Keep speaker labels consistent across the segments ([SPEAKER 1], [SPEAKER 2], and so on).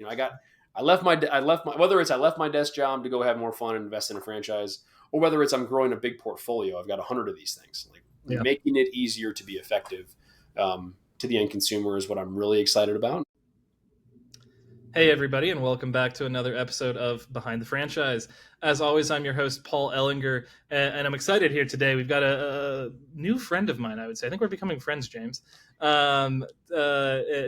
[SPEAKER 1] whether it's I left my desk job to go have more fun and invest in a franchise, or whether it's I'm growing a big portfolio. I've got 100 of these things. Like
[SPEAKER 2] Yeah.
[SPEAKER 1] making it easier to be effective to the end consumer is what I'm really excited about.
[SPEAKER 2] Hey, everybody, and welcome back to another episode of Behind the Franchise. As always, I'm your host, Paul Ehlinger, and I'm excited here today. We've got a new friend of mine, I would say. I think we're becoming friends, James.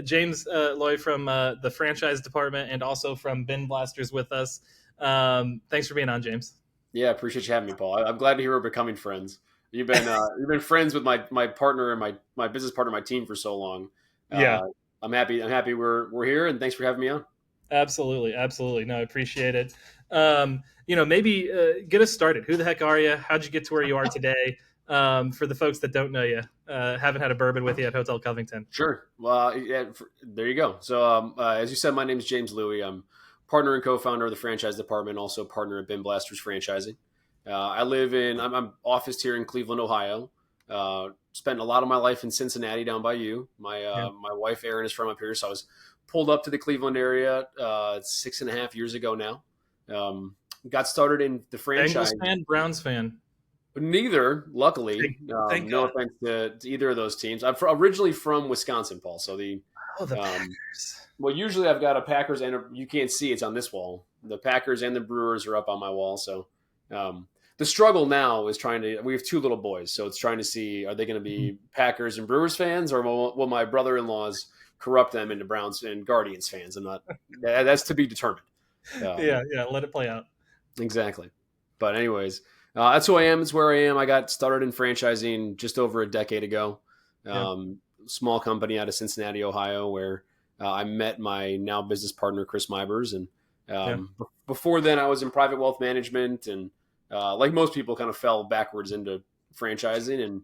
[SPEAKER 2] James Luy from the Franchise Department and also from Bin Blasters with us. Thanks for being on, James.
[SPEAKER 1] Yeah, appreciate you having me, Paul. I'm glad to hear we're becoming friends. You've been friends with my partner and my business partner, my team for so long.
[SPEAKER 2] Yeah.
[SPEAKER 1] I'm happy we're here, and thanks for having me on.
[SPEAKER 2] Absolutely. No, I appreciate it. Maybe get us started. Who the heck are you? How'd you get to where you are today? For the folks that don't know you, haven't had a bourbon with you at Hotel Covington.
[SPEAKER 1] Sure. Well, yeah, there you go. So, as you said, my name is James Luy. I'm partner and co-founder of the Franchise Department, also partner at Bin Blasters Franchising. I'm officed here in Cleveland, Ohio. Spent a lot of my life in Cincinnati down by you. My wife, Erin, is from up here. So I was pulled up to the Cleveland area 6.5 years ago now. Got started in the franchise.
[SPEAKER 2] Bengals fan, Browns fan?
[SPEAKER 1] Neither, luckily.
[SPEAKER 2] Thank
[SPEAKER 1] No
[SPEAKER 2] God.
[SPEAKER 1] offense to either of those teams. I'm originally from Wisconsin, Paul. So
[SPEAKER 2] the Packers.
[SPEAKER 1] Well, usually I've got a Packers you can't see it's on this wall. The Packers and the Brewers are up on my wall. So the struggle now is we have two little boys. So it's trying to see, are they going to be Packers and Brewers fans, or will my brother-in-laws corrupt them into Browns and Guardians fans? That's to be determined.
[SPEAKER 2] Yeah. Let it play out.
[SPEAKER 1] Exactly. But anyways, that's who I am. It's where I am. I got started in franchising just over a decade ago. Small company out of Cincinnati, Ohio, where I met my now business partner, Chris Mybers. And before then, I was in private wealth management, and like most people, kind of fell backwards into franchising and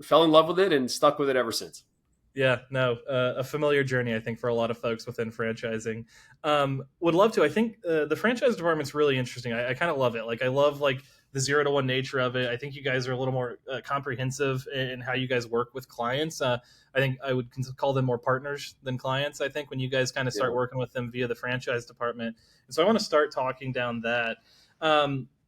[SPEAKER 1] fell in love with it and stuck with it ever since.
[SPEAKER 2] Yeah, no, a familiar journey, I think, for a lot of folks within franchising. Would love to. I think the franchise department's really interesting. I kind of love it. I love the 0 to 1 nature of it. I think you guys are a little more comprehensive in how you guys work with clients. I think I would call them more partners than clients, I think, when you guys kind of start working with them via the franchise department. And so I want to start talking down that.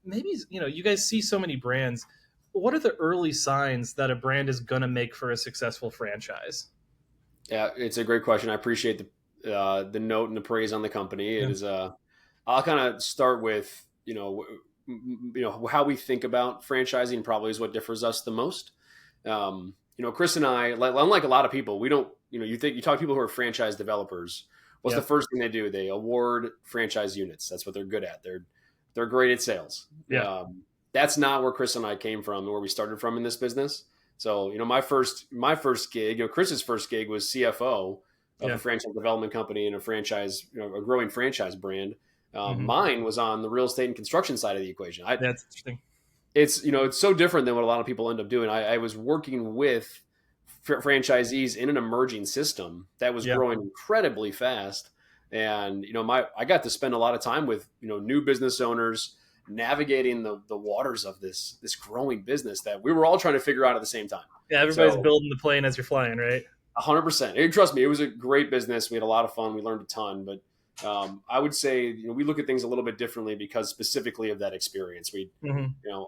[SPEAKER 2] Maybe, you guys see so many brands. What are the early signs that a brand is going to make for a successful franchise?
[SPEAKER 1] Yeah, it's a great question. I appreciate the note and the praise on the company. It is I'll kind of start with, how we think about franchising probably is what differs us the most. Chris and I, unlike a lot of people, we don't, you talk to people who are franchise developers. What's the first thing they do? They award franchise units. That's what they're good at. They're great at sales.
[SPEAKER 2] Yeah.
[SPEAKER 1] That's not where Chris and I came from, where we started from in this business. So, my first gig, Chris's first gig was CFO of a franchise development company and a franchise, a growing franchise brand. Mine was on the real estate and construction side of the equation.
[SPEAKER 2] That's interesting.
[SPEAKER 1] It's so different than what a lot of people end up doing. I was working with franchisees in an emerging system that was growing incredibly fast. And, I got to spend a lot of time with, new business owners navigating the waters of this growing business that we were all trying to figure out at the same time.
[SPEAKER 2] Yeah, everybody's building the plane as you're flying, right?
[SPEAKER 1] 100%. And trust me, it was a great business. We had a lot of fun. We learned a ton. But I would say we look at things a little bit differently because specifically of that experience.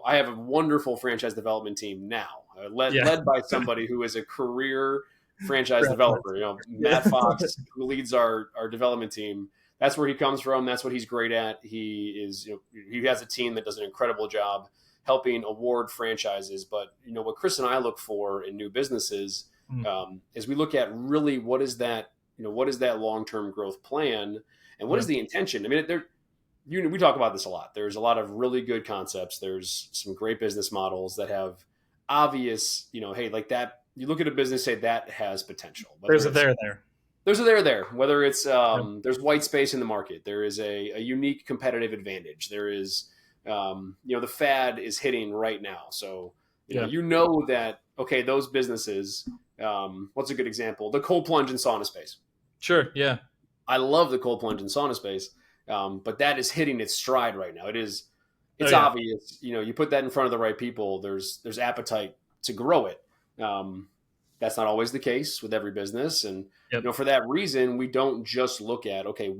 [SPEAKER 1] I have a wonderful franchise development team now, led by somebody who is a career franchise developer. Matt Fox, who leads our development team. That's where he comes from. That's what he's great at. He has a team that does an incredible job helping award franchises. But, what Chris and I look for in new businesses is we look at really what is that long-term growth plan and what is the intention? I mean, we talk about this a lot. There's a lot of really good concepts. There's some great business models that have obvious, hey, like that. You look at a business, say that has potential.
[SPEAKER 2] There's a there.
[SPEAKER 1] There's a there. Whether it's there's white space in the market, there is a unique competitive advantage. There is, the fad is hitting right now. So that those businesses. What's a good example? The cold plunge and sauna space.
[SPEAKER 2] Sure. Yeah.
[SPEAKER 1] I love the cold plunge and sauna space, but that is hitting its stride right now. It's obvious. You put that in front of the right people. There's appetite to grow it. That's not always the case with every business. And,
[SPEAKER 2] Yep.
[SPEAKER 1] for that reason, we don't just look at, okay,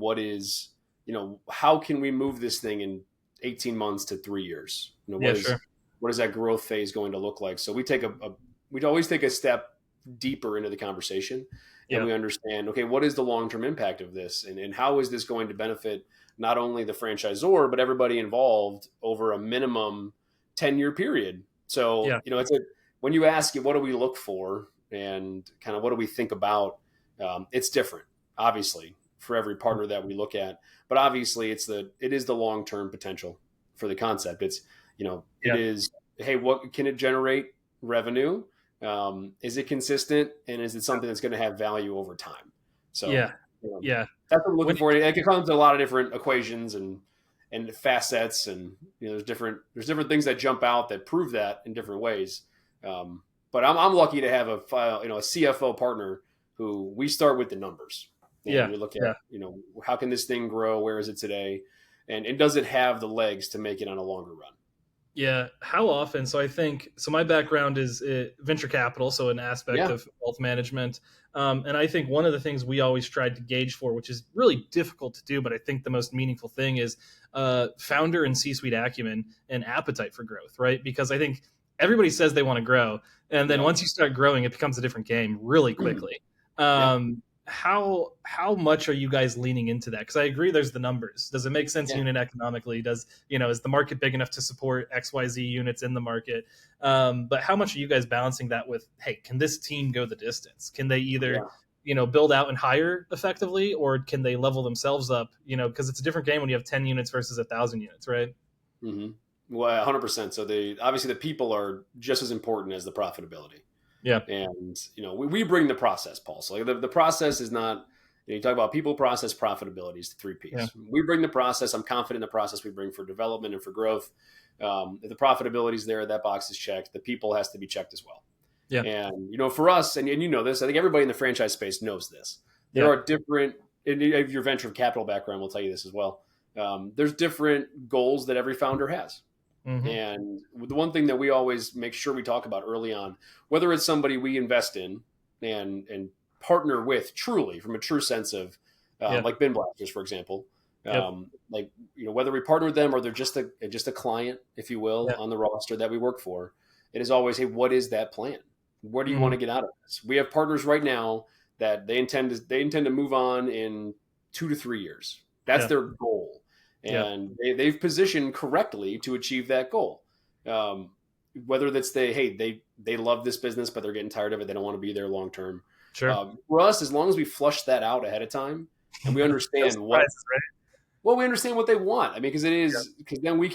[SPEAKER 1] how can we move this thing in 18 months to 3 years?
[SPEAKER 2] Yeah, sure.
[SPEAKER 1] What is that growth phase going to look like? So we'd always take a step deeper into the conversation, and
[SPEAKER 2] Yep.
[SPEAKER 1] we understand, okay, what is the long-term impact of this? And how is this going to benefit not only the franchisor, but everybody involved over a minimum 10-year period? So,
[SPEAKER 2] Yeah.
[SPEAKER 1] when you ask what do we look for and kind of what do we think about, it's different, obviously, for every partner that we look at. But obviously, it is the long-term potential for the concept. It
[SPEAKER 2] Yeah.
[SPEAKER 1] is, hey, what can it generate revenue? Is it consistent, and is it something that's going to have value over time? So,
[SPEAKER 2] Yeah.
[SPEAKER 1] you know,
[SPEAKER 2] Yeah.
[SPEAKER 1] that's what I'm
[SPEAKER 2] When
[SPEAKER 1] looking for. It can come to a lot of different equations and facets, and there's different things that jump out that prove that in different ways. But I'm lucky to have a CFO partner who we start with the numbers, and
[SPEAKER 2] yeah.
[SPEAKER 1] we look
[SPEAKER 2] Yeah.
[SPEAKER 1] at how can this thing grow, where is it today, and does it have the legs to make it on a longer run?
[SPEAKER 2] Yeah. How often? So I think so. My background is venture capital, so an aspect
[SPEAKER 1] Yeah,
[SPEAKER 2] of wealth management. And I think one of the things we always tried to gauge for, which is really difficult to do, but I think the most meaningful thing is founder and C-suite acumen and appetite for growth, right? Because I think everybody says they want to grow, and then
[SPEAKER 1] yeah,
[SPEAKER 2] once you start growing, it becomes a different game really quickly.
[SPEAKER 1] yeah,
[SPEAKER 2] How much are you guys leaning into that? Because I agree, there's the numbers. Does it make sense
[SPEAKER 1] yeah.
[SPEAKER 2] unit economically? Is the market big enough to support XYZ units in the market? But how much are you guys balancing that with, hey, can this team go the distance? Can they either
[SPEAKER 1] Yeah.
[SPEAKER 2] build out and hire effectively, or can they level themselves up? Because it's a different game when you have 10 units versus 1,000 units, right?
[SPEAKER 1] Mm-hmm. Well, 100%. So obviously the people are just as important as the profitability.
[SPEAKER 2] Yeah.
[SPEAKER 1] And, we bring the process, Paul. So like the process is not, you talk about people, process, profitability is the three
[SPEAKER 2] Yeah.
[SPEAKER 1] P's. We bring the process. I'm confident in the process we bring for development and for growth. If the profitability is there, that box is checked. The people has to be checked as well.
[SPEAKER 2] Yeah.
[SPEAKER 1] And, for us, and this, I think everybody in the franchise space knows this. There
[SPEAKER 2] Yeah.
[SPEAKER 1] are different, and your venture capital background will tell you this as well. There's different goals that every founder has.
[SPEAKER 2] Mm-hmm.
[SPEAKER 1] And the one thing that we always make sure we talk about early on, whether it's somebody we invest in and partner with truly from a true sense of,
[SPEAKER 2] Yeah.
[SPEAKER 1] like bin blasters, for example,
[SPEAKER 2] Yep.
[SPEAKER 1] whether we partner with them or they're just a client, if you will,
[SPEAKER 2] Yeah.
[SPEAKER 1] on the roster that we work for, it is always, hey, what is that plan? What do you
[SPEAKER 2] Mm-hmm.
[SPEAKER 1] want to get out of this? We have partners right now that they intend to move on in 2 to 3 years. That's
[SPEAKER 2] Yeah.
[SPEAKER 1] their goal.
[SPEAKER 2] Yeah.
[SPEAKER 1] And they've positioned correctly to achieve that goal. Whether that's they love this business, but they're getting tired of it. They don't want to be there long term.
[SPEAKER 2] Sure.
[SPEAKER 1] For us, as long as we flush that out ahead of time and we
[SPEAKER 2] No
[SPEAKER 1] understand
[SPEAKER 2] surprises, right?
[SPEAKER 1] we understand what they want. I mean, because then we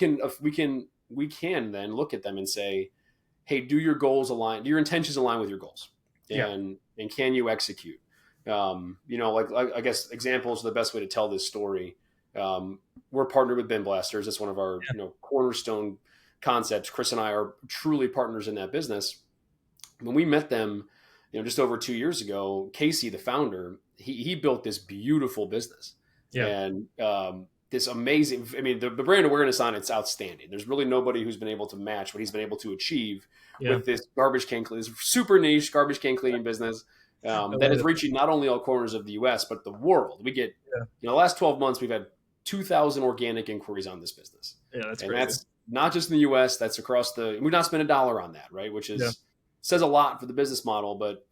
[SPEAKER 1] can then look at them and say, hey, do your goals align? Do your intentions align with your goals?
[SPEAKER 2] Yeah.
[SPEAKER 1] And can you execute? I guess examples are the best way to tell this story. We're partnered with Bin Blasters. It's one of our cornerstone concepts. Chris and I are truly partners in that business. When we met them, just over 2 years ago, Casey, the founder, he built this beautiful business.
[SPEAKER 2] Yeah.
[SPEAKER 1] And this amazing, I mean, the brand awareness on it's outstanding. There's really nobody who's been able to match what he's been able to achieve with this garbage can cleaning, this super niche garbage can cleaning business that is reaching not only all corners of the U.S., but the world. We get, the last 12 months, we've had 2,000 organic inquiries on this business.
[SPEAKER 2] Yeah, that's
[SPEAKER 1] and
[SPEAKER 2] crazy.
[SPEAKER 1] That's not just in the U.S., that's across we've not spent $1 on that, right? Which says a lot for the business model. But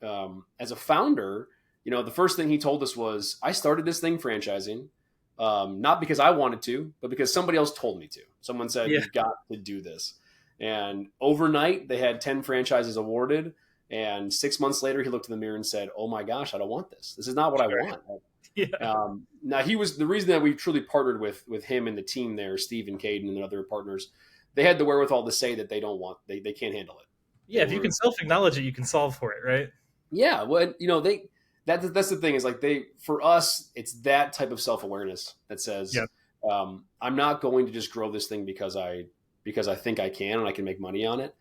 [SPEAKER 1] as a founder, the first thing he told us was, I started this thing franchising, not because I wanted to, but because somebody else told me to. Someone said, you've got to do this. And overnight, they had 10 franchises awarded. And 6 months later, he looked in the mirror and said, oh my gosh, I don't want this. This is not what I want. Now, he was the reason that we truly partnered with him and the team there, Steve and Caden and the other partners. They had the wherewithal to say that they don't want, they can't handle it.
[SPEAKER 2] Yeah, if you can self-acknowledge it, you can solve for it, right?
[SPEAKER 1] Yeah, well, that's the thing is like for us, it's that type of self-awareness that says, I'm not going to just grow this thing because I think I can and I can make money on it.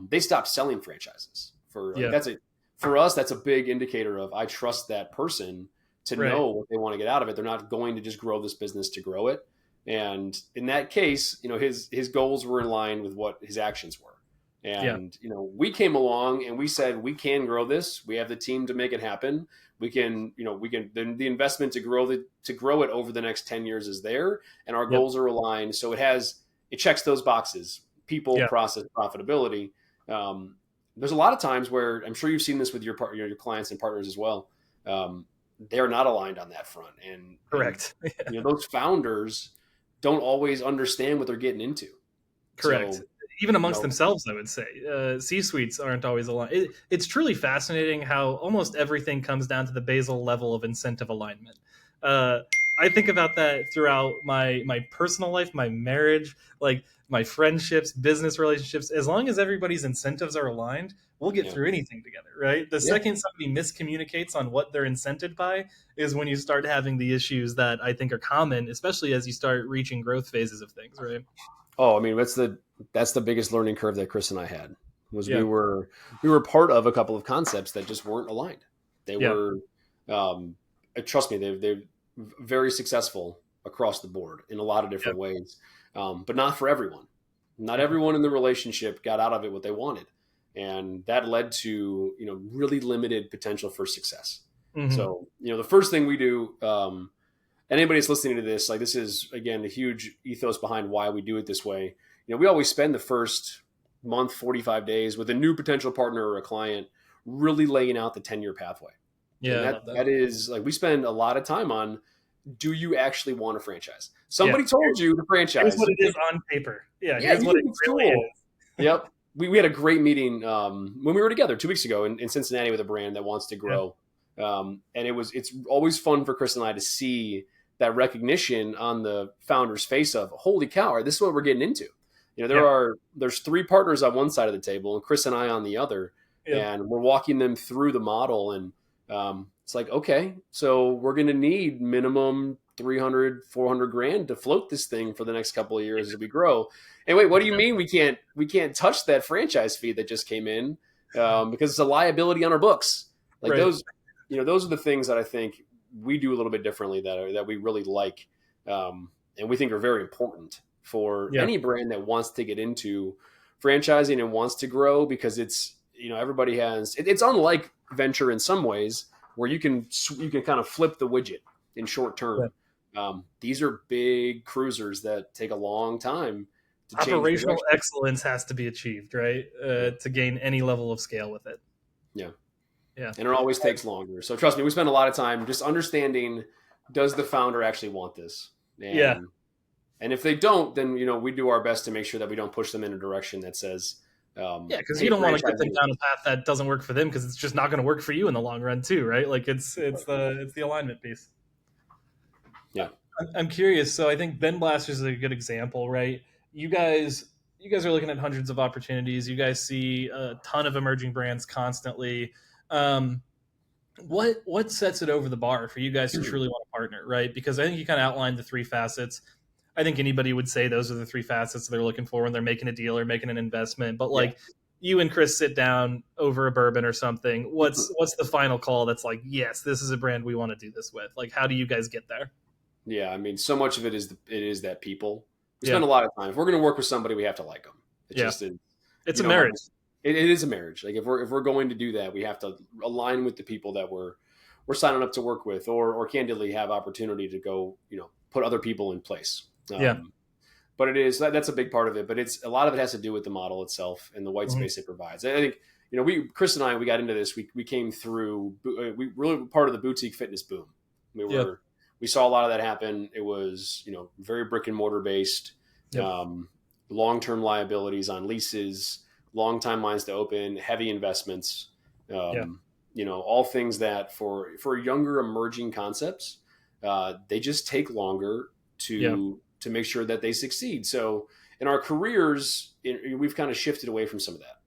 [SPEAKER 1] They stopped selling franchises for us. That's a big indicator of I trust that person to know what they want to get out of it. They're not going to just grow this business to grow it. And in that case, his goals were in line with what his actions were.
[SPEAKER 2] Yeah.
[SPEAKER 1] And, we came along and we said, we can grow this. We have the team to make it happen. We can, the investment to grow it over the next 10 years is there, and our
[SPEAKER 2] Yep.
[SPEAKER 1] goals are aligned. So it checks those boxes: people,
[SPEAKER 2] Yeah.
[SPEAKER 1] process, profitability. There's a lot of times where I'm sure you've seen this with your clients and partners as well. They're not aligned on that front. And
[SPEAKER 2] Correct.
[SPEAKER 1] those founders don't always understand what they're getting into.
[SPEAKER 2] Correct.
[SPEAKER 1] So,
[SPEAKER 2] Even
[SPEAKER 1] you
[SPEAKER 2] amongst
[SPEAKER 1] know,
[SPEAKER 2] themselves, I would say C-suites aren't always aligned. It's truly fascinating how almost everything comes down to the basal level of incentive alignment. Uh, I think about that throughout my personal life, my marriage, like my friendships, business relationships. As long as everybody's incentives are aligned, we'll get
[SPEAKER 1] yeah,
[SPEAKER 2] through anything together, right? The
[SPEAKER 1] yeah.
[SPEAKER 2] second somebody miscommunicates on what they're incented by is when you start having the issues that I think are common, especially as you start reaching growth phases of things, right?
[SPEAKER 1] Oh, I mean, that's the biggest learning curve that Chris and I had. Was we
[SPEAKER 2] Yeah,
[SPEAKER 1] were we were part of a couple of concepts that just weren't aligned. They
[SPEAKER 2] yeah,
[SPEAKER 1] were, um, trust me, they're very successful across the board in a lot of
[SPEAKER 2] yeah.
[SPEAKER 1] different ways, but not for everyone. Not everyone in the relationship got out of it what they wanted, and that led to really limited potential for success.
[SPEAKER 2] Hmm.
[SPEAKER 1] So the first thing we do. Anybody that's listening to this, like, this is again a huge ethos behind why we do it this way. We always spend the first month, 45 days with a new potential partner or a client, really laying out the 10-year pathway. And
[SPEAKER 2] Yeah, I
[SPEAKER 1] that
[SPEAKER 2] love that.
[SPEAKER 1] that is like, we spend a lot of time on, do you actually want a franchise?
[SPEAKER 2] Yeah.
[SPEAKER 1] Somebody told you the
[SPEAKER 2] Here's
[SPEAKER 1] franchise.
[SPEAKER 2] what it is on paper. Yeah,
[SPEAKER 1] Yeah,
[SPEAKER 2] here's
[SPEAKER 1] you
[SPEAKER 2] what it
[SPEAKER 1] think it's
[SPEAKER 2] really
[SPEAKER 1] cool.
[SPEAKER 2] is.
[SPEAKER 1] Yep. We had a great meeting when we were together 2 weeks ago in Cincinnati with a brand that wants to
[SPEAKER 2] Yeah,
[SPEAKER 1] grow. And it's always fun for Chris and I to see that recognition on the founder's face of, holy cow, this is what we're getting into.
[SPEAKER 2] yeah,
[SPEAKER 1] There's three partners on one side of the table and Chris and I on the other,
[SPEAKER 2] yeah.
[SPEAKER 1] and we're walking them through the model. And it's like, okay, so we're going to need minimum 300, 400 grand to float this thing for the next couple of years as we grow. And wait, what do you mean we can't touch that franchise fee that just came in, because it's a liability on our books? Like,
[SPEAKER 2] Right.
[SPEAKER 1] those are the things that I think we do a little bit differently that we really like, and we think are very important for
[SPEAKER 2] Yeah.
[SPEAKER 1] any brand that wants to get into franchising and wants to grow, because it's everybody has it's unlike venture in some ways, where you can kind of flip the widget in short
[SPEAKER 2] Yeah.
[SPEAKER 1] term. These are big cruisers that take a long time to change
[SPEAKER 2] Operational
[SPEAKER 1] direction.
[SPEAKER 2] excellence has to be achieved, right?
[SPEAKER 1] Yeah,
[SPEAKER 2] To gain any level of scale with it.
[SPEAKER 1] yeah,
[SPEAKER 2] Yeah.
[SPEAKER 1] and it always takes longer. So trust me, we spend a lot of time just understanding, does the founder actually want this?
[SPEAKER 2] Yeah.
[SPEAKER 1] And if they don't, then we do our best to make sure that we don't push them in a direction that says,
[SPEAKER 2] Yeah, because you
[SPEAKER 1] "Hey,
[SPEAKER 2] don't want to get them
[SPEAKER 1] franchising."
[SPEAKER 2] down a path that doesn't work for them because it's just not going to work for you in the long run too, right? Like it's the alignment piece.
[SPEAKER 1] Yeah,
[SPEAKER 2] I'm curious. So I think Ben Blasters is a good example, right? You guys, you guys are looking at hundreds of opportunities. You guys see a ton of emerging brands constantly. Um, what sets it over the bar for you guys to truly want to partner, right? Because I think you kind of outlined the three facets. I think anybody would say those are the three facets they're looking for when they're making a deal or making an investment. But
[SPEAKER 1] yeah.
[SPEAKER 2] like you and Chris sit down over a bourbon or something, what's the final call that's like, yes, this is a brand we want to do this with? Like, how do you guys get there?
[SPEAKER 1] Yeah, I mean, so much of it is that people. We
[SPEAKER 2] Yeah,
[SPEAKER 1] spend a lot of time. If we're going to work with somebody, we have to like them. It
[SPEAKER 2] yeah,
[SPEAKER 1] just is,
[SPEAKER 2] it's a
[SPEAKER 1] my
[SPEAKER 2] marriage.
[SPEAKER 1] it is a marriage. Like, if we're going to do that, we have to align with the people that we're signing up to work with, or candidly have opportunity to go, put other people in place.
[SPEAKER 2] Yeah,
[SPEAKER 1] But that's a big part of it. But it's a lot of it has to do with the model itself and the white
[SPEAKER 2] hmm,
[SPEAKER 1] space it provides. I think Chris and I, we got into this. We came through. We really were part of the boutique fitness boom. We
[SPEAKER 2] yeah,
[SPEAKER 1] were we saw a lot of that happen. It was very brick and mortar based,
[SPEAKER 2] yep,
[SPEAKER 1] long term liabilities on leases, long timelines to open, heavy investments.
[SPEAKER 2] yeah,
[SPEAKER 1] All things that for younger emerging concepts, they just take longer
[SPEAKER 2] yeah,
[SPEAKER 1] to make sure that they succeed. So in our careers, we've kind of shifted away from some of that.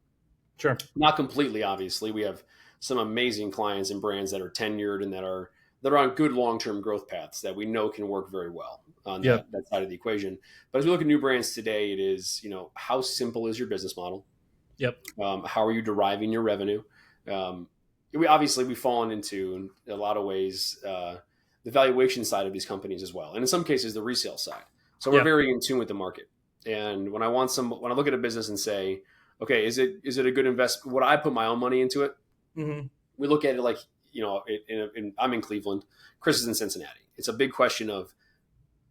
[SPEAKER 2] sure,
[SPEAKER 1] Not completely, obviously. We have some amazing clients and brands that are tenured and that are on good long term growth paths that we know can work very well on
[SPEAKER 2] yeah,
[SPEAKER 1] that side of the equation. But as we look at new brands today, it is how simple is your business model?
[SPEAKER 2] yep,
[SPEAKER 1] How are you deriving your revenue? We've fallen into, in a lot of ways, the valuation side of these companies as well, and in some cases the resale side. So we're
[SPEAKER 2] yeah,
[SPEAKER 1] very in tune with the market. And when I look at a business and say, okay, is it a good investment? Would I put my own money into it?
[SPEAKER 2] Mm-hmm.
[SPEAKER 1] We look at it like, I'm in Cleveland, Chris is in Cincinnati. It's a big question of,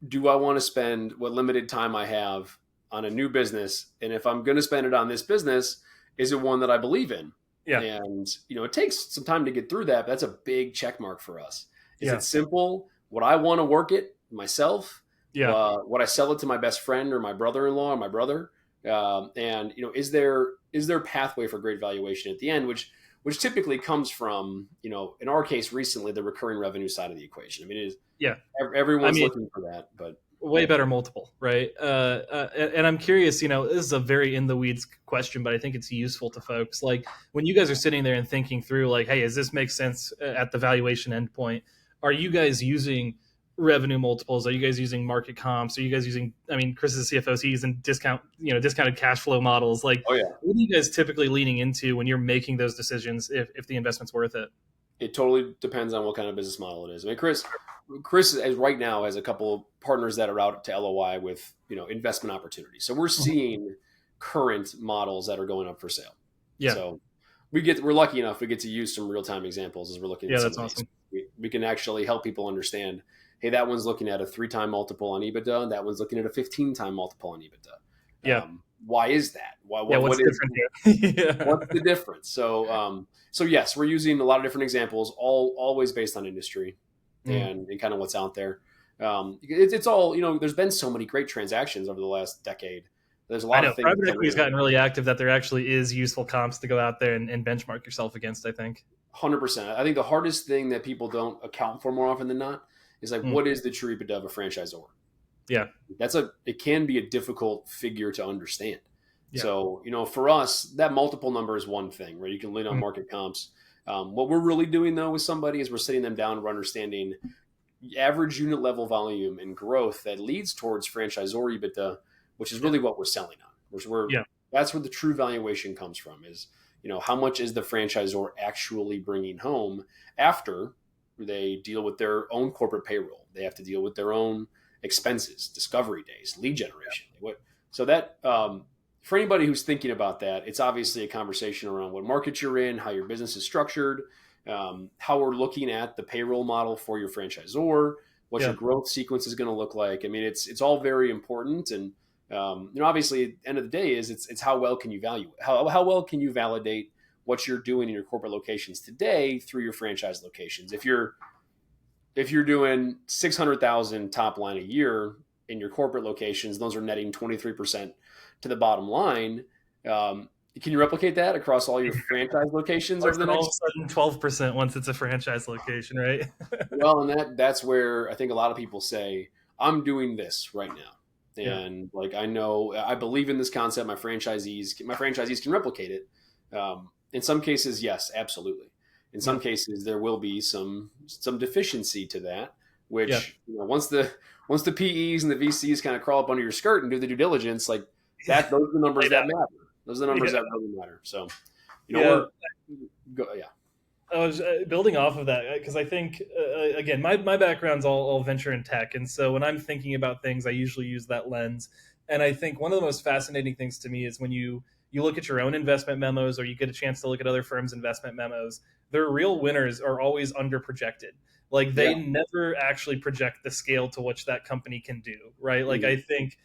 [SPEAKER 1] do I want to spend what limited time I have on a new business? And if I'm going to spend it on this business, is it one that I believe in?
[SPEAKER 2] Yeah.
[SPEAKER 1] And, it takes some time to get through that, but that's a big check mark for us. Is
[SPEAKER 2] Yeah.
[SPEAKER 1] it simple? Would I want to work it myself?
[SPEAKER 2] Yeah.
[SPEAKER 1] Would I sell it to my best friend or my brother-in-law or my brother? And, is there a pathway for great valuation at the end, which typically comes from, in our case recently, the recurring revenue side of the equation. I mean,
[SPEAKER 2] Yeah.
[SPEAKER 1] everyone's looking for that, but
[SPEAKER 2] way better multiple, right? And I'm curious, this is a very in the weeds question, but I think it's useful to folks. Like when you guys are sitting there and thinking through, like, hey, does this make sense at the valuation endpoint? Are you guys using revenue multiples? Are you guys using market comps? Are you guys using? I mean, Chris is the CFO, so he's using discounted cash flow models. Like,
[SPEAKER 1] oh yeah,
[SPEAKER 2] what are you guys typically leaning into when you're making those decisions? If the investment's worth it?
[SPEAKER 1] it totally depends on what kind of business model it is. I mean, Chris as right now has a couple of partners that are out to LOI with investment opportunities. So we're seeing current models that are going up for sale.
[SPEAKER 2] Yeah.
[SPEAKER 1] So we're lucky enough we get to use some real time examples as we're looking at
[SPEAKER 2] Yeah,
[SPEAKER 1] some
[SPEAKER 2] that's
[SPEAKER 1] of these.
[SPEAKER 2] awesome.
[SPEAKER 1] We can actually help people understand. Hey, that one's looking at a 3-time multiple on EBITDA, and that one's looking at a 15-time multiple on EBITDA.
[SPEAKER 2] Yeah.
[SPEAKER 1] Why is that?
[SPEAKER 2] What's different here?
[SPEAKER 1] What's the difference? So yes, we're using a lot of different examples, always based on industry and kind of what's out there. It's all, there's been so many great transactions over the last decade. There's a lot of things.
[SPEAKER 2] Private equity has gotten really active that there actually is useful comps to go out there and benchmark yourself against, I think.
[SPEAKER 1] 100%. I think the hardest thing that people don't account for more often than not is like, what is the true EBITDA of a franchisor?
[SPEAKER 2] Yeah.
[SPEAKER 1] It can be a difficult figure to understand.
[SPEAKER 2] Yeah.
[SPEAKER 1] So, for us, that multiple number is one thing, right? You can lean on market comps. What we're really doing though with somebody is we're sitting them down, we're understanding average unit level volume and growth that leads towards franchisor EBITDA, which is really what we're selling on. That's where the true valuation comes from is, how much is the franchisor actually bringing home after they deal with their own corporate payroll? They have to deal with their own expenses, discovery days, lead generation. So that, for anybody who's thinking about that, it's obviously a conversation around what market you're in, how your business is structured, how we're looking at the payroll model for your franchisor, what your growth sequence is going to look like. I mean, it's all very important. And, obviously at the end of the day it's how well can you how well can you validate what you're doing in your corporate locations today through your franchise locations. If you're doing 600,000 top line a year in your corporate locations, those are netting 23% to the bottom line. Can you replicate that across all your franchise locations over the next?
[SPEAKER 2] All of a sudden, 12% once it's a franchise location, right?
[SPEAKER 1] Well, and that's where I think a lot of people say, I'm doing this right now. And like, I believe in this concept. My franchisees can replicate it. In some cases, yes, absolutely. In some cases, there will be some deficiency to that, which once the PEs and the VCs kind of crawl up under your skirt and do the due diligence, like that, those are the numbers that matter. Those are the numbers that really matter. So,
[SPEAKER 2] I was building off of that because I think, again, my background's all venture and tech. And so when I'm thinking about things, I usually use that lens. And I think one of the most fascinating things to me is when you look at your own investment memos or you get a chance to look at other firms' investment memos, their real winners are always under projected. Like they never actually project the scale to which that company can do, right? Like I think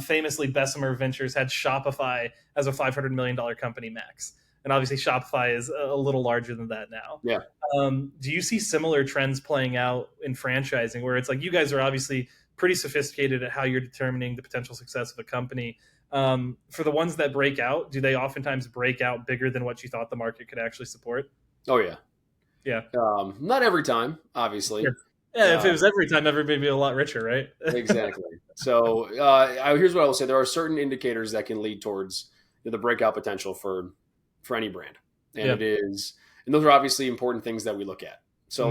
[SPEAKER 2] famously Bessemer Ventures had Shopify as a $500 million company max. And obviously Shopify is a little larger than that now.
[SPEAKER 1] Yeah.
[SPEAKER 2] Do you see similar trends playing out in franchising where it's like you guys are obviously pretty sophisticated at how you're determining the potential success of a company? For the ones that break out, do they oftentimes break out bigger than what you thought the market could actually support?
[SPEAKER 1] Oh, yeah.
[SPEAKER 2] Yeah.
[SPEAKER 1] Not every time, obviously.
[SPEAKER 2] Sure. Yeah, if it was every time, everybody would be a lot richer, right?
[SPEAKER 1] Exactly. So here's what I will say. There are certain indicators that can lead towards the breakout potential for any brand. And and those are obviously important things that we look at. So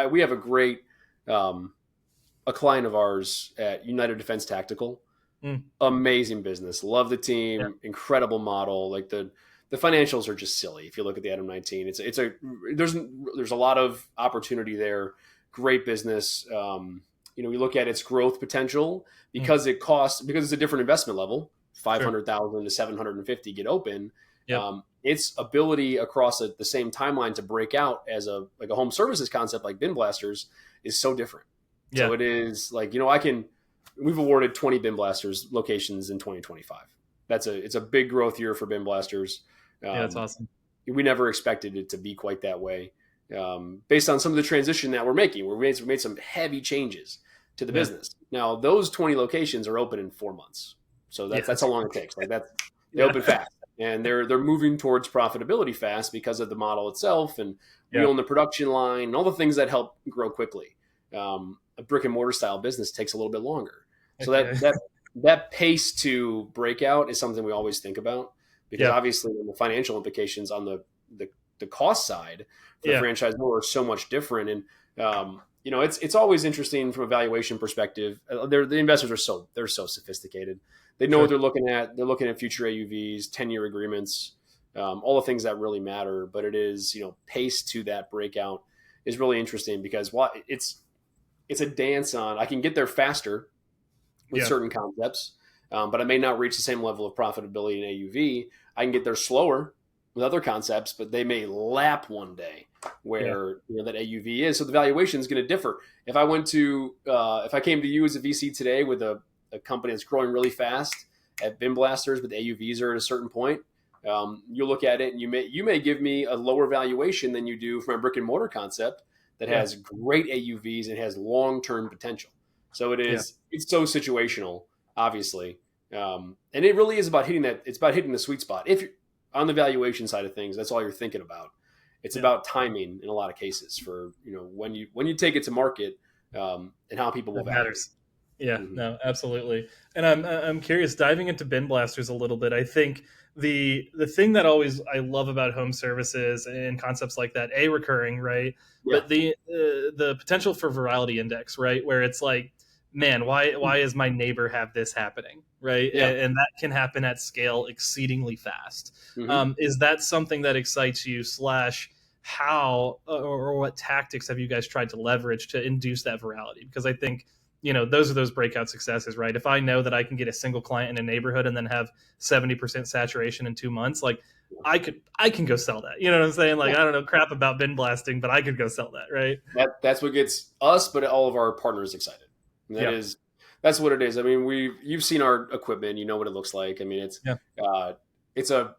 [SPEAKER 1] we have a great, a client of ours at United Defense Tactical, amazing business. Love the team, incredible model. Like the financials are just silly. If you look at the Adam 19, there's a lot of opportunity there. Great business. We look at its growth potential because it's a different investment level.
[SPEAKER 2] Sure.
[SPEAKER 1] 500,000 to 750 get open.
[SPEAKER 2] Yep.
[SPEAKER 1] Its ability across the same timeline to break out as a home services concept like bin blasters is so different. So
[SPEAKER 2] Yeah.
[SPEAKER 1] it is like, we've awarded 20 bin blasters locations in 2025. It's a big growth year for bin blasters.
[SPEAKER 2] Yeah. That's
[SPEAKER 1] Um,
[SPEAKER 2] awesome.
[SPEAKER 1] we never expected it to be quite that way, based on some of the transition that we're making. We made some heavy changes to the
[SPEAKER 2] Yeah.
[SPEAKER 1] business. Now those 20 locations are open in 4 months, so
[SPEAKER 2] Yeah.
[SPEAKER 1] that's how long it takes. They
[SPEAKER 2] Yeah.
[SPEAKER 1] open fast, and they're moving towards profitability fast because of the model itself, and we
[SPEAKER 2] Yeah.
[SPEAKER 1] own the production line and all the things that help grow quickly. A brick and mortar style business takes a little bit longer, so
[SPEAKER 2] Okay.
[SPEAKER 1] that pace to breakout is something we always think about, because
[SPEAKER 2] Yeah.
[SPEAKER 1] obviously the financial implications on the cost side for the
[SPEAKER 2] Yeah.
[SPEAKER 1] franchisor are so much different. And it's always interesting from a valuation perspective. The investors they're so sophisticated. They know what
[SPEAKER 2] Sure.
[SPEAKER 1] they're looking at. They're looking at future AUVs, 10-year agreements, all the things that really matter. But it is, pace to that breakout is really interesting, because it's a dance on. I can get there faster with
[SPEAKER 2] Yeah.
[SPEAKER 1] certain concepts, but I may not reach the same level of profitability in AUV. I can get there slower with other concepts, but they may lap one day
[SPEAKER 2] Yeah.
[SPEAKER 1] where that AUV is. So the valuation is going to differ. If I came to you as a VC today with a company that's growing really fast at bin blasters, but the AUVs are at a certain point, you look at it and you may give me a lower valuation than you do from a brick and mortar concept that
[SPEAKER 2] Yeah.
[SPEAKER 1] has great AUVs and has long term potential. So
[SPEAKER 2] Yeah.
[SPEAKER 1] it's so situational, obviously, and it really is about hitting that. It's about hitting the sweet spot. If you're on the valuation side of things, that's all you're thinking about. It's
[SPEAKER 2] Yeah.
[SPEAKER 1] about timing in a lot of cases for when you take it to market, and how people will
[SPEAKER 2] That
[SPEAKER 1] value
[SPEAKER 2] matters. Yeah,
[SPEAKER 1] it. Mm-hmm.
[SPEAKER 2] no, absolutely. And I'm curious, diving into bin blasters a little bit. I think the thing that always I love about home services and concepts like that, recurring, right?
[SPEAKER 1] Yeah,
[SPEAKER 2] But the potential for virality index, right? Where it's like, man, why is my neighbor have this happening, right?
[SPEAKER 1] yeah.
[SPEAKER 2] And that can happen at scale exceedingly fast.
[SPEAKER 1] Mm-hmm.
[SPEAKER 2] Is that something that excites you? Slash, how or what tactics have you guys tried to leverage to induce that virality? Because I think those are those breakout successes, right? If I know that I can get a single client in a neighborhood and then have 70% saturation in 2 months, like I can go sell that. You know what I'm saying? Like,
[SPEAKER 1] Yeah.
[SPEAKER 2] I don't know crap about bin blasting, but I could go sell that, right?
[SPEAKER 1] That's what gets us, but all of our partners excited. And
[SPEAKER 2] Yeah.
[SPEAKER 1] that's what it is. I mean, you've seen our equipment, you know what it looks like. I mean,
[SPEAKER 2] Yeah.
[SPEAKER 1] it's a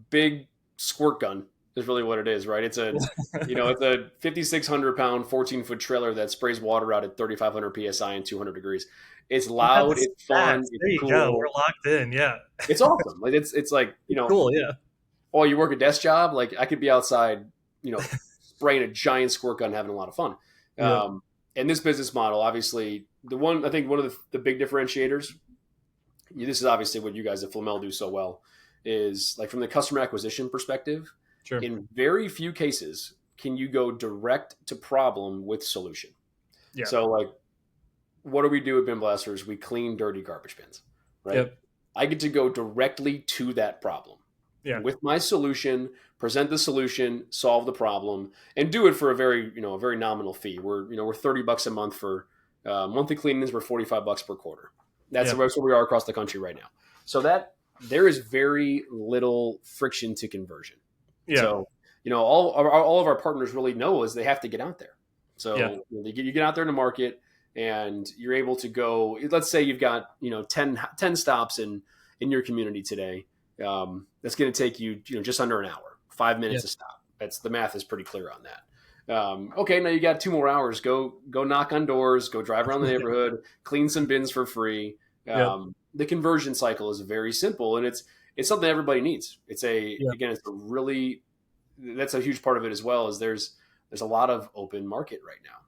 [SPEAKER 1] big squirt gun is really what it is, right? It's a 5,600 pound, 14-foot trailer that sprays water out at 3,500 psi and 200 degrees. It's
[SPEAKER 2] Yeah,
[SPEAKER 1] loud,
[SPEAKER 2] the
[SPEAKER 1] it's fun,
[SPEAKER 2] stats.
[SPEAKER 1] it's
[SPEAKER 2] There you go. We're
[SPEAKER 1] cool,
[SPEAKER 2] locked in. Yeah.
[SPEAKER 1] it's awesome. Like it's like
[SPEAKER 2] Cool. Yeah.
[SPEAKER 1] oh, you work a desk job, like I could be outside, spraying a giant squirt gun, having a lot of fun.
[SPEAKER 2] Yeah.
[SPEAKER 1] And this business model, obviously, I think one of the big differentiators, this is obviously what you guys at Flamel do so well, is like from the customer acquisition perspective,
[SPEAKER 2] Sure.
[SPEAKER 1] in very few cases can you go direct to problem with solution.
[SPEAKER 2] Yeah.
[SPEAKER 1] So like, what do we do at Bin Blasters? We clean dirty garbage bins, right?
[SPEAKER 2] Yep.
[SPEAKER 1] I get to go directly to that problem.
[SPEAKER 2] Yeah.
[SPEAKER 1] With my solution, present the solution, solve the problem, and do it for a very nominal fee. We're $30 a month for monthly cleanings. We're $45 per quarter. That's where we are across the country right now. So that there is very little friction to conversion.
[SPEAKER 2] Yeah.
[SPEAKER 1] So all of our partners really know is they have to get out there. So you get out there in the market, and you're able to go. Let's say you've got 10 stops in your community today. That's going to take you, just under an hour, 5 minutes to stop. The math is pretty clear on that. Okay, now you got 2 more hours. Go knock on doors. Go drive around the neighborhood. Clean some bins for free. The conversion cycle is very simple, and it's something everybody needs. Again, that's a huge part of it as well. Is there's a lot of open market right now.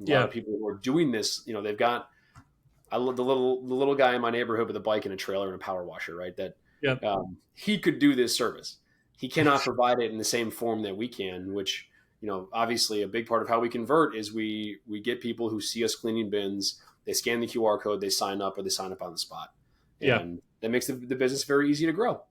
[SPEAKER 1] A lot of people who are doing this. They've got the little guy in my neighborhood with a bike and a trailer and a power washer, right? That he could do this service. He cannot provide it in the same form that we can, which, obviously a big part of how we convert is we get people who see us cleaning bins, they scan the QR code, they sign up, or they sign up on the spot. And that makes the business very easy to grow.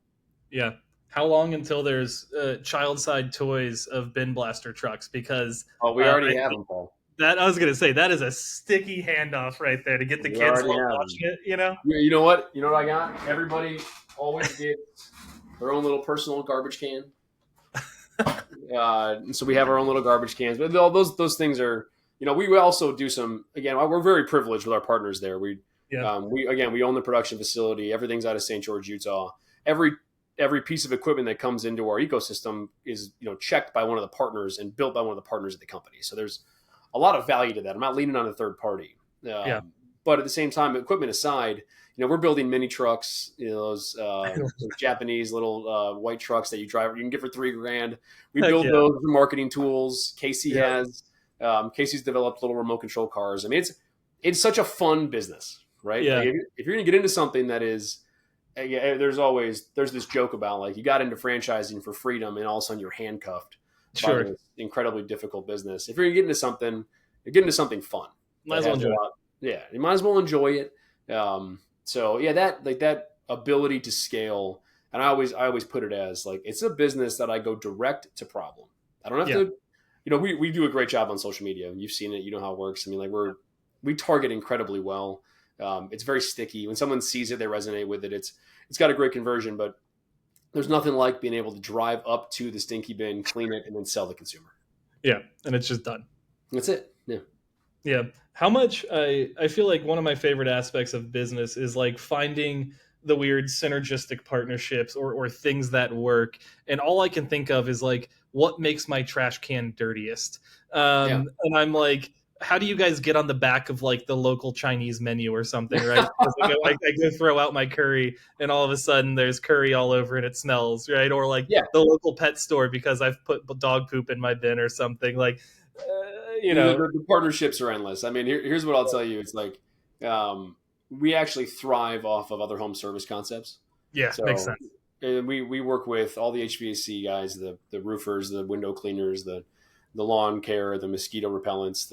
[SPEAKER 2] Yeah. How long until there's child side toys of bin blaster trucks? Because
[SPEAKER 1] we already have them, Paul.
[SPEAKER 2] That I was gonna say that is a sticky handoff right there to get the
[SPEAKER 1] We
[SPEAKER 2] kids
[SPEAKER 1] already
[SPEAKER 2] love
[SPEAKER 1] have them.
[SPEAKER 2] watching it. You know.
[SPEAKER 1] You know what? You know what I got? Everybody always gets their own little personal garbage can. And so we have our own little garbage cans, but all those things are, we also do some. Again, we're very privileged with our partners there.
[SPEAKER 2] Yeah.
[SPEAKER 1] We own the production facility. Everything's out of St. George, Utah. Every piece of equipment that comes into our ecosystem is checked by one of the partners and built by one of the partners of the company. So there's a lot of value to that. I'm not leaning on a third party.
[SPEAKER 2] Yeah.
[SPEAKER 1] But at the same time, equipment aside, we're building mini trucks, those Japanese little white trucks that you can get for $3,000. We
[SPEAKER 2] Heck
[SPEAKER 1] build
[SPEAKER 2] yeah.
[SPEAKER 1] those for marketing tools.
[SPEAKER 2] Yeah.
[SPEAKER 1] Casey's developed little remote control cars. I mean, it's such a fun business, right?
[SPEAKER 2] Yeah.
[SPEAKER 1] Like if you're going to get into something that is, there's this joke about like you got into franchising for freedom and all of a sudden you're handcuffed by
[SPEAKER 2] Sure.
[SPEAKER 1] this incredibly difficult business. If you're going to get into something, you're getting into something fun.
[SPEAKER 2] Might as well enjoy it.
[SPEAKER 1] Yeah, you might as well enjoy it. So yeah, that ability to scale, and I always put it as like it's a business that I go direct to problem. I don't have to, we do a great job on social media. You've seen it, you know how it works. I mean, like we target incredibly well. It's very sticky. When someone sees it, they resonate with it. It's got a great conversion, but there's nothing like being able to drive up to the stinky bin, clean it, and then sell the consumer.
[SPEAKER 2] Yeah, and it's just done.
[SPEAKER 1] That's it. Yeah.
[SPEAKER 2] Yeah. How much I feel like one of my favorite aspects of business is like finding the weird synergistic partnerships or things that work. And all I can think of is like, what makes my trash can dirtiest? And I'm like, how do you guys get on the back of like the local Chinese menu or something, right? I go throw out my curry and all of a sudden there's curry all over and it smells, right? Or like the local pet store because I've put dog poop in my bin or something. Like,
[SPEAKER 1] the partnerships are endless. I mean, here's what I'll tell you. It's like we actually thrive off of other home service concepts.
[SPEAKER 2] Yeah,
[SPEAKER 1] so,
[SPEAKER 2] makes sense.
[SPEAKER 1] And we work with all the HVAC guys, the roofers, the window cleaners, the lawn care, the mosquito repellents,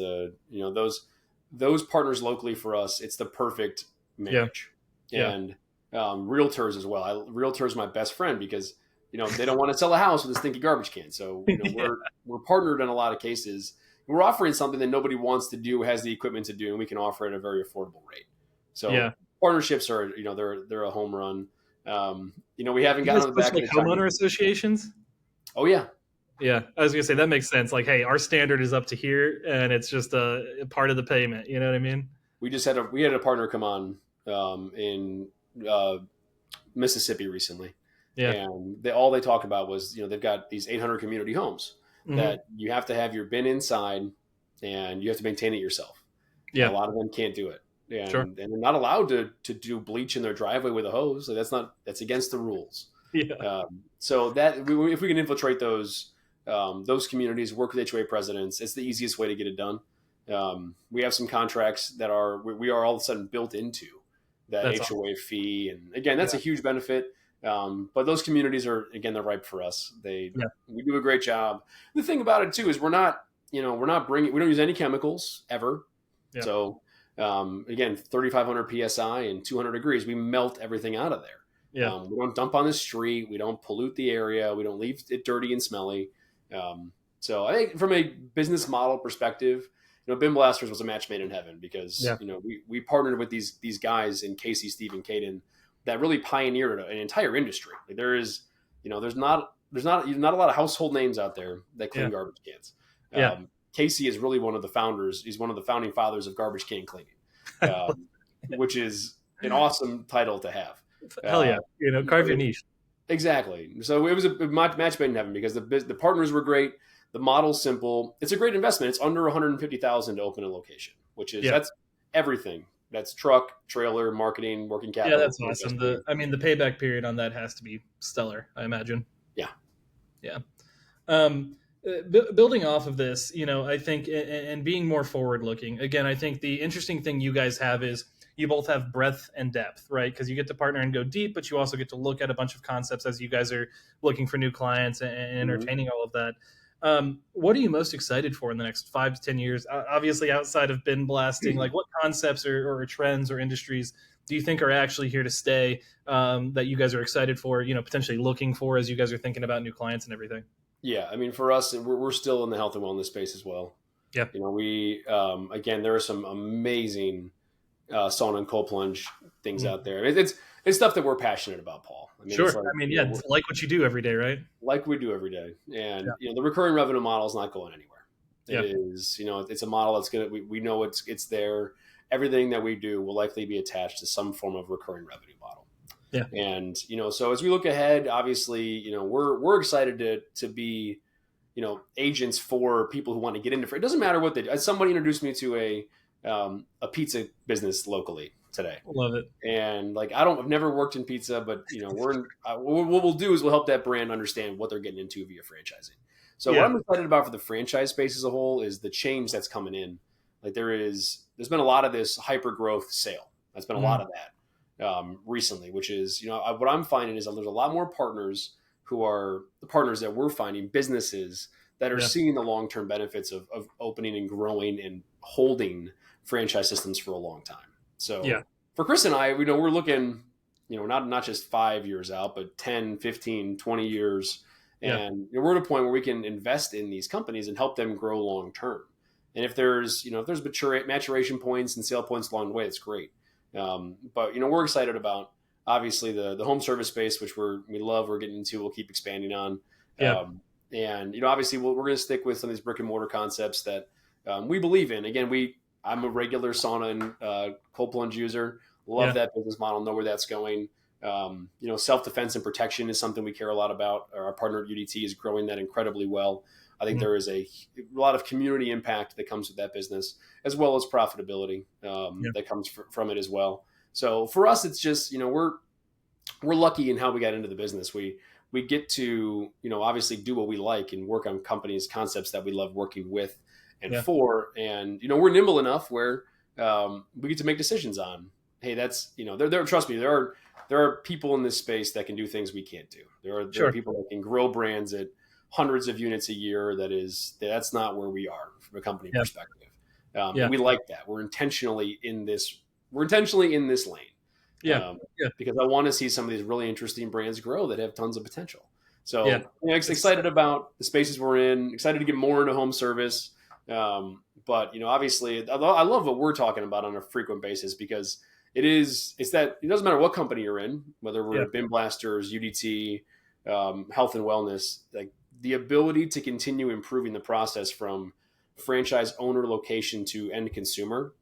[SPEAKER 1] those partners locally for us. It's the perfect marriage.
[SPEAKER 2] Yeah.
[SPEAKER 1] And realtors as well. Realtors my best friend because they don't want to sell a house with a stinky garbage can. So we're partnered in a lot of cases. We're offering something that nobody wants to do, has the equipment to do, and we can offer it at a very affordable rate. So partnerships are, they're a home run. We haven't gotten on the back of the
[SPEAKER 2] homeowner associations.
[SPEAKER 1] Oh yeah.
[SPEAKER 2] Yeah. I was gonna say that makes sense. Like, hey, our standard is up to here and it's just a part of the payment. You know what I mean?
[SPEAKER 1] We had a partner come on in Mississippi recently. Yeah. And all they talk about was, they've got these 800 community homes that you have to have your bin inside and you have to maintain it yourself. Yeah. And a lot of them can't do it. And they're not allowed to do bleach in their driveway with a hose. Like that's against the rules.
[SPEAKER 2] Yeah.
[SPEAKER 1] So that if we can infiltrate those communities, work with HOA presidents, it's the easiest way to get it done. We have some contracts that we are all of a sudden built into that that's HOA fee. And again, that's a huge benefit. But those communities they're ripe for us. We do a great job. The thing about it too is we don't use any chemicals ever. Yeah. So, again, 3,500 PSI and 200 degrees, we melt everything out of there. Yeah. We don't dump on the street. We don't pollute the area. We don't leave it dirty and smelly. So I think from a business model perspective, Bin Blasters was a match made in heaven because, we partnered with these guys in Casey, Steve, and Caden that really pioneered an entire industry. Like there's not a lot of household names out there that clean garbage cans. Casey is really one of the founders. He's one of the founding fathers of garbage can cleaning, which is an awesome title to have.
[SPEAKER 2] Hell yeah. Carve your niche.
[SPEAKER 1] Exactly. So it was a match made in heaven because the partners were great. The model's simple. It's a great investment. It's under $150,000 to open a location, which is that's everything. That's truck, trailer, marketing, working capital.
[SPEAKER 2] Yeah, that's awesome. The payback period on that has to be stellar, I imagine.
[SPEAKER 1] Yeah.
[SPEAKER 2] Yeah. Building off of this, I think, and being more forward looking, again, I think the interesting thing you guys have is you both have breadth and depth, right? Because you get to partner and go deep, but you also get to look at a bunch of concepts as you guys are looking for new clients and entertaining all of that. What are you most excited for in the next 5 to 10 years? Obviously, outside of bin blasting, like what concepts or trends or industries do you think are actually here to stay that you guys are excited for, potentially looking for as you guys are thinking about new clients and everything?
[SPEAKER 1] Yeah, I mean, for us, we're still in the health and wellness space as well.
[SPEAKER 2] Yeah.
[SPEAKER 1] We again, there are some amazing sauna and cold plunge things
[SPEAKER 2] Mhm.
[SPEAKER 1] out there. It's stuff that we're passionate about, Paul. I mean,
[SPEAKER 2] Sure.
[SPEAKER 1] it's like,
[SPEAKER 2] I mean, yeah, it's like what you do every day, right?
[SPEAKER 1] like we do every day,
[SPEAKER 2] Yeah.
[SPEAKER 1] and the recurring revenue model is not going anywhere. It
[SPEAKER 2] Yeah.
[SPEAKER 1] is, it's a model that's gonna. We know it's there. Everything that we do will likely be attached to some form of recurring revenue model.
[SPEAKER 2] Yeah.
[SPEAKER 1] And so as we look ahead, obviously, we're excited to be agents for people who want to get into it. It doesn't matter what they do. Somebody introduced me to a pizza business locally today.
[SPEAKER 2] Love it.
[SPEAKER 1] And like, I've never worked in pizza, but what we'll do is we'll help that brand understand what they're getting into via franchising. So what
[SPEAKER 2] Yeah.
[SPEAKER 1] I'm excited about for the franchise space as a whole is the change that's coming in. Like there's been a lot of this hyper growth sale. That's been a lot
[SPEAKER 2] Mhm.
[SPEAKER 1] of that recently, which is, what I'm finding is that there's a lot more partners who are the partners that we're finding, businesses that are
[SPEAKER 2] Yeah.
[SPEAKER 1] seeing the long-term benefits of opening and growing and holding franchise systems for a long time.
[SPEAKER 2] Yeah.
[SPEAKER 1] So for Chris and I, we're looking, not just 5 years out, but 10, 15, 20 years.
[SPEAKER 2] Yeah.
[SPEAKER 1] And we're at a point where we can invest in these companies and help them grow long term. And if there's maturation points and sale points along the way, it's great. But we're excited about obviously the home service space, which we love. We're getting into. We'll keep expanding on.
[SPEAKER 2] Yeah.
[SPEAKER 1] And obviously we're going to stick with some of these brick and mortar concepts that we believe in. Again, I'm a regular sauna and cold plunge user. Love
[SPEAKER 2] Yeah.
[SPEAKER 1] that business model. Know where that's going. Self defense and protection is something we care a lot about. Our partner at UDT is growing that incredibly well. I think
[SPEAKER 2] Mhm.
[SPEAKER 1] there is a lot of community impact that comes with that business, as well as profitability
[SPEAKER 2] Yeah.
[SPEAKER 1] that comes from it as well. So for us, it's just we're lucky in how we got into the business. We get to obviously do what we like and work on companies, concepts that we love working with and
[SPEAKER 2] Yeah.
[SPEAKER 1] for, and we're nimble enough where we get to make decisions on. Hey, that's there. Trust me, there are people in this space that can do things we can't do. There are
[SPEAKER 2] Sure.
[SPEAKER 1] people that can grow brands at hundreds of units a year. That's not where we are from a company
[SPEAKER 2] Yeah.
[SPEAKER 1] perspective,
[SPEAKER 2] Yeah.
[SPEAKER 1] and we like that. We're intentionally in this. We're intentionally in this lane
[SPEAKER 2] Yeah. Yeah.
[SPEAKER 1] because I want to see some of these really interesting brands grow that have tons of potential.
[SPEAKER 2] Yeah.
[SPEAKER 1] So
[SPEAKER 2] It's
[SPEAKER 1] excited about the spaces we're in. Excited to get more into home service. But obviously, I love what we're talking about on a frequent basis because it's that it doesn't matter what company you're in, whether we're
[SPEAKER 2] yeah.
[SPEAKER 1] at BIM Blasters, UDT, health and wellness, like the ability to continue improving the process from franchise owner location to end consumer.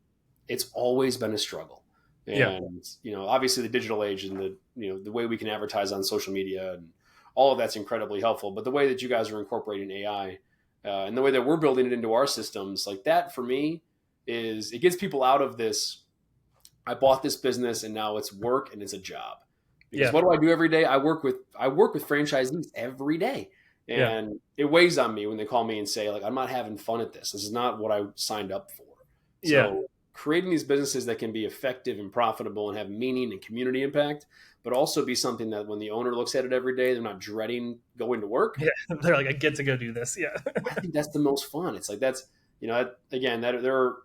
[SPEAKER 1] It's always been a struggle.
[SPEAKER 2] Yeah.
[SPEAKER 1] And obviously the digital age and the way we can advertise on social media and all of that's incredibly helpful. But the way that you guys are incorporating AI and the way that we're building it into our systems, like that for me is it gets people out of this. I bought this business and now it's work and it's a job. Because
[SPEAKER 2] Yeah.
[SPEAKER 1] what do I do every day? I work with franchisees every day.
[SPEAKER 2] Yeah.
[SPEAKER 1] And it weighs on me when they call me and say, like, I'm not having fun at this. This is not what I signed up for.
[SPEAKER 2] Yeah.
[SPEAKER 1] So creating these businesses that can be effective and profitable and have meaning and community impact, but also be something that when the owner looks at it every day, they're not dreading going to work.
[SPEAKER 2] Yeah. They're like, I get to go do this. Yeah.
[SPEAKER 1] I think that's the most fun. It's like again,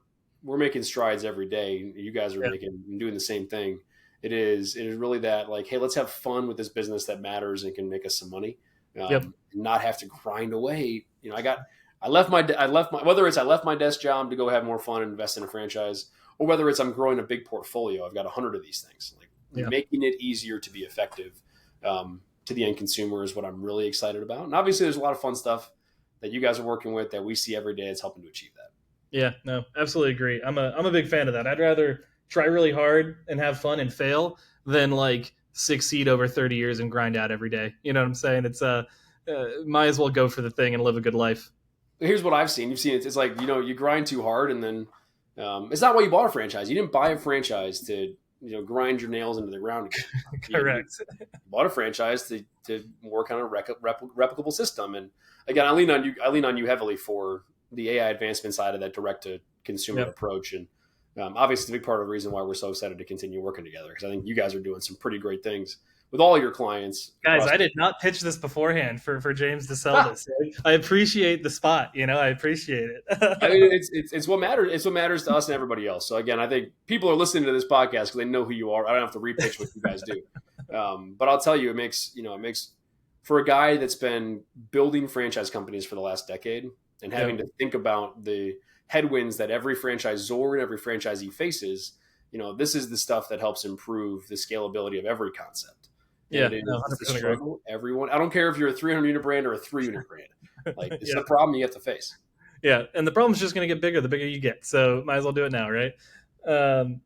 [SPEAKER 1] we're making strides every day. You guys are
[SPEAKER 2] Yeah.
[SPEAKER 1] doing the same thing. It is really that like, hey, let's have fun with this business that matters and can make us some money.
[SPEAKER 2] Yep.
[SPEAKER 1] Not have to grind away. I left my whether it's I left my desk job to go have more fun and invest in a franchise, or whether it's I'm growing a big portfolio. I've got 100 of these things. Like making it easier to be effective to the end consumer is what I'm really excited about. And obviously, there's a lot of fun stuff that you guys are working with that we see every day that's helping to achieve that.
[SPEAKER 2] Yeah, no, absolutely agree. I'm a big fan of that. I'd rather try really hard and have fun and fail than like succeed over 30 years and grind out every day. You know what I'm saying? It's might as well go for the thing and live a good life.
[SPEAKER 1] Here's what I've seen. You've seen it. It's like you grind too hard, and then it's not why you bought a franchise. You didn't buy a franchise to grind your nails into the ground.
[SPEAKER 2] Correct.
[SPEAKER 1] You bought a franchise to work on a replicable system. And again, I lean on you heavily for the AI advancement side of that direct to consumer approach. And obviously, it's a big part of the reason why we're so excited to continue working together because I think you guys are doing some pretty great things with all your clients.
[SPEAKER 2] Guys, I did not pitch this beforehand for James to sell this. I appreciate the spot. I appreciate it.
[SPEAKER 1] I mean, it's what matters. It's what matters to us and everybody else. So again, I think people are listening to this podcast because they know who you are. I don't have to repitch what you guys do. But I'll tell you, it makes for a guy that's been building franchise companies for the last decade and having to think about the headwinds that every franchisor and every franchisee faces, this is the stuff that helps improve the scalability of every concept.
[SPEAKER 2] Yeah,
[SPEAKER 1] it is
[SPEAKER 2] 100% agree.
[SPEAKER 1] struggle. Everyone, I don't care if you're a 300 unit brand or a 3 unit brand. Like, this is
[SPEAKER 2] Yeah.
[SPEAKER 1] a problem you have to face.
[SPEAKER 2] Yeah, and the problem's just going to get bigger the bigger you get. So might as well do it now, right? Um,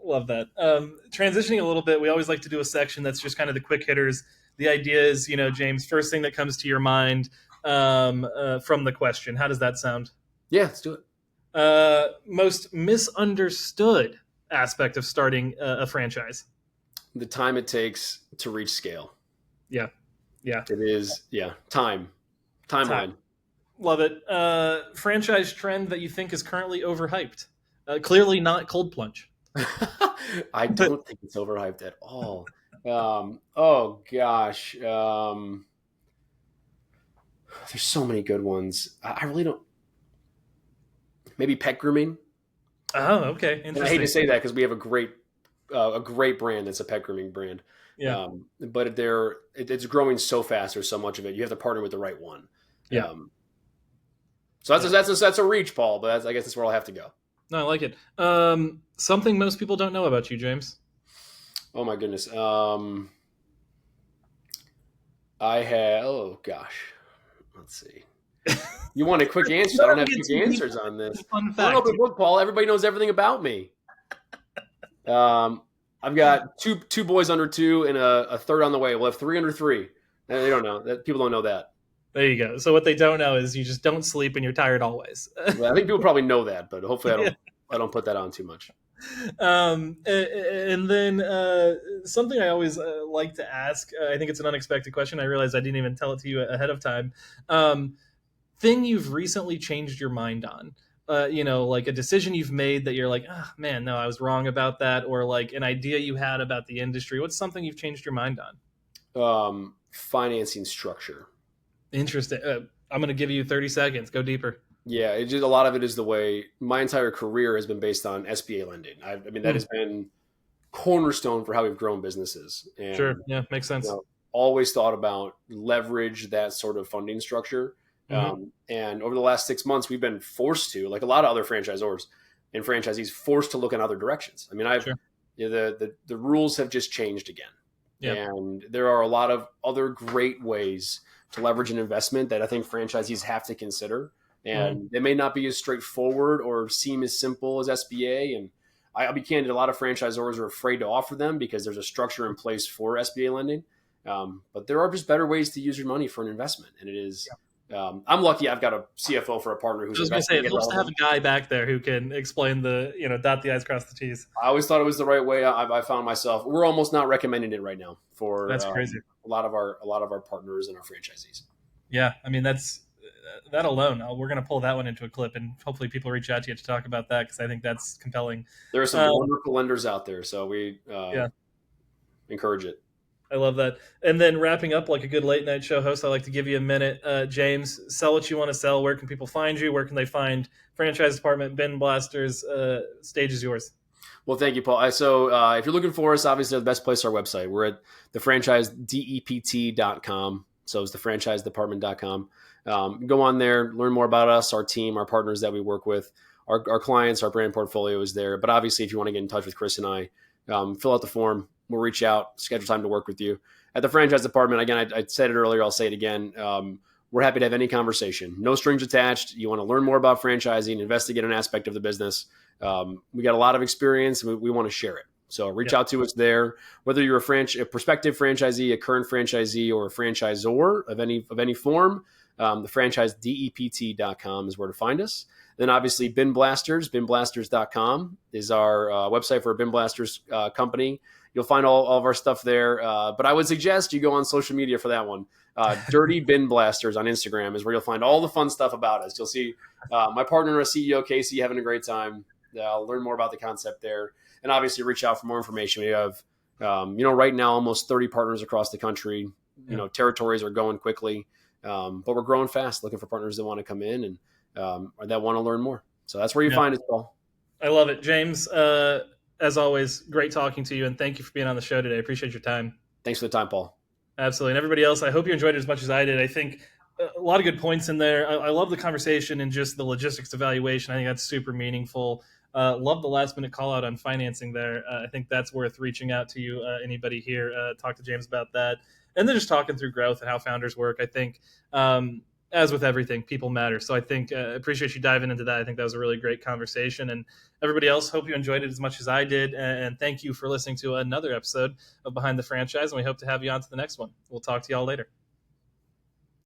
[SPEAKER 2] love that. Transitioning a little bit, we always like to do a section that's just kind of the quick hitters. The idea is, James, first thing that comes to your mind from the question. How does that sound?
[SPEAKER 1] Yeah, let's do it.
[SPEAKER 2] Most misunderstood aspect of starting a franchise?
[SPEAKER 1] The time it takes to reach scale.
[SPEAKER 2] Yeah.
[SPEAKER 1] It is, timeline.
[SPEAKER 2] Love it. Franchise trend that you think is currently overhyped? Clearly not cold plunge.
[SPEAKER 1] I don't think it's overhyped at all. Oh gosh, there's so many good ones. I really don't. Maybe pet grooming.
[SPEAKER 2] Oh, okay. Interesting.
[SPEAKER 1] And I hate to say that because we have a great brand that's a pet grooming brand.
[SPEAKER 2] Yeah.
[SPEAKER 1] But it's growing so fast. There's so much of it. You have to partner with the right one.
[SPEAKER 2] Yeah.
[SPEAKER 1] So that's a reach, Paul. But I guess that's where I'll have to go.
[SPEAKER 2] No, I like it. Something most people don't know about you, James.
[SPEAKER 1] Oh my goodness. I have. Oh gosh. Let's see. You want a quick answer? I don't have quick answers on this.
[SPEAKER 2] Fun fact.
[SPEAKER 1] I don't know, but look, Paul. Everybody knows everything about me. I've got two boys under 2 and a third on the way. We'll have 3 under 3. They don't know that. People don't know that.
[SPEAKER 2] There you go. So what they don't know is you just don't sleep and you're tired always.
[SPEAKER 1] Well, I think people probably know that, but hopefully I don't put that on too much.
[SPEAKER 2] And then something I always like to ask. I think it's an unexpected question. I realized I didn't even tell it to you ahead of time. Thing you've recently changed your mind on. Like a decision you've made that you're like, oh, man, no, I was wrong about that, or like an idea you had about the industry. What's something you've changed your mind
[SPEAKER 1] on? Financing structure.
[SPEAKER 2] Interesting. I'm going to give you 30 seconds. Go deeper.
[SPEAKER 1] Yeah, a lot of it is the way my entire career has been based on SBA lending. I mean, that has been cornerstone for how we've grown businesses. And,
[SPEAKER 2] sure. Yeah, makes sense.
[SPEAKER 1] Always thought about leverage that sort of funding structure. And over the last 6 months, we've been forced to, like a lot of other franchisors and franchisees, forced to look in other directions. I mean, the rules have just changed again. Yeah. And there are a lot of other great ways to leverage an investment that I think franchisees have to consider. And they may not be as straightforward or seem as simple as SBA. And I'll be candid, a lot of franchisors are afraid to offer them because there's a structure in place for SBA lending. But there are just better ways to use your money for an investment. And it is... Yeah. I'm lucky I've got a CFO for a partner who's...
[SPEAKER 2] I was going to say, it helps to have a guy back there who can explain dot the I's, cross the T's.
[SPEAKER 1] I always thought it was the right way. I found myself... We're almost not recommending it right now for
[SPEAKER 2] that's crazy.
[SPEAKER 1] A lot of our partners and our franchisees.
[SPEAKER 2] Yeah, I mean, that's... That alone, we're going to pull that one into a clip, and hopefully people reach out to you to talk about that because I think that's compelling.
[SPEAKER 1] There are some wonderful lenders out there, so we encourage it.
[SPEAKER 2] I love that. And then wrapping up like a good late night show host, I like to give you a minute. James, sell what you want to sell. Where can people find you? Where can they find Franchise Department, Bin Blasters? Stage is yours. Well, thank you, Paul. So if you're looking for us, obviously the best place is our website. We're at thefranchisedept.com. So it's thefranchisedepartment.com. Go on there, learn more about us, our team, our partners that we work with, our clients, our brand portfolio is there. But obviously, if you want to get in touch with Chris and I, fill out the form. We'll reach out, schedule time to work with you. At the Franchise Department, again, I said it earlier, I'll say it again. We're happy to have any conversation. No strings attached. You want to learn more about franchising, investigate an aspect of the business. We got a lot of experience. We want to share it. So reach out to us there. Whether you're a prospective franchisee, a current franchisee, or a franchisor of any form, thefranchisedept.com is where to find us. Then obviously Bin Blasters, binblasters.com is our website for a Bin Blasters company. You'll find all of our stuff there. But I would suggest you go on social media for that one. Dirty Bin Blasters on Instagram is where you'll find all the fun stuff about us. You'll see my partner and our CEO, Casey, having a great time. I'll learn more about the concept there. And obviously reach out for more information. We have, right now, almost 30 partners across the country. Territories are going quickly. But we're growing fast, looking for partners that want to come in and or that want to learn more. So that's where you find us, Paul. I love it. James, as always, great talking to you, and thank you for being on the show today. I appreciate your time. Thanks for the time, Paul. Absolutely. And everybody else, I hope you enjoyed it as much as I did. I think a lot of good points in there. I love the conversation and just the logistics evaluation. I think that's super meaningful. Love the last minute call out on financing there. I think that's worth reaching out to you, anybody here. Talk to James about that. And then just talking through growth and how founders work. I think, as with everything, people matter. So I think appreciate you diving into that. I think that was a really great conversation. And everybody else, hope you enjoyed it as much as I did. And thank you for listening to another episode of Behind the Franchise. And we hope to have you on to the next one. We'll talk to y'all later.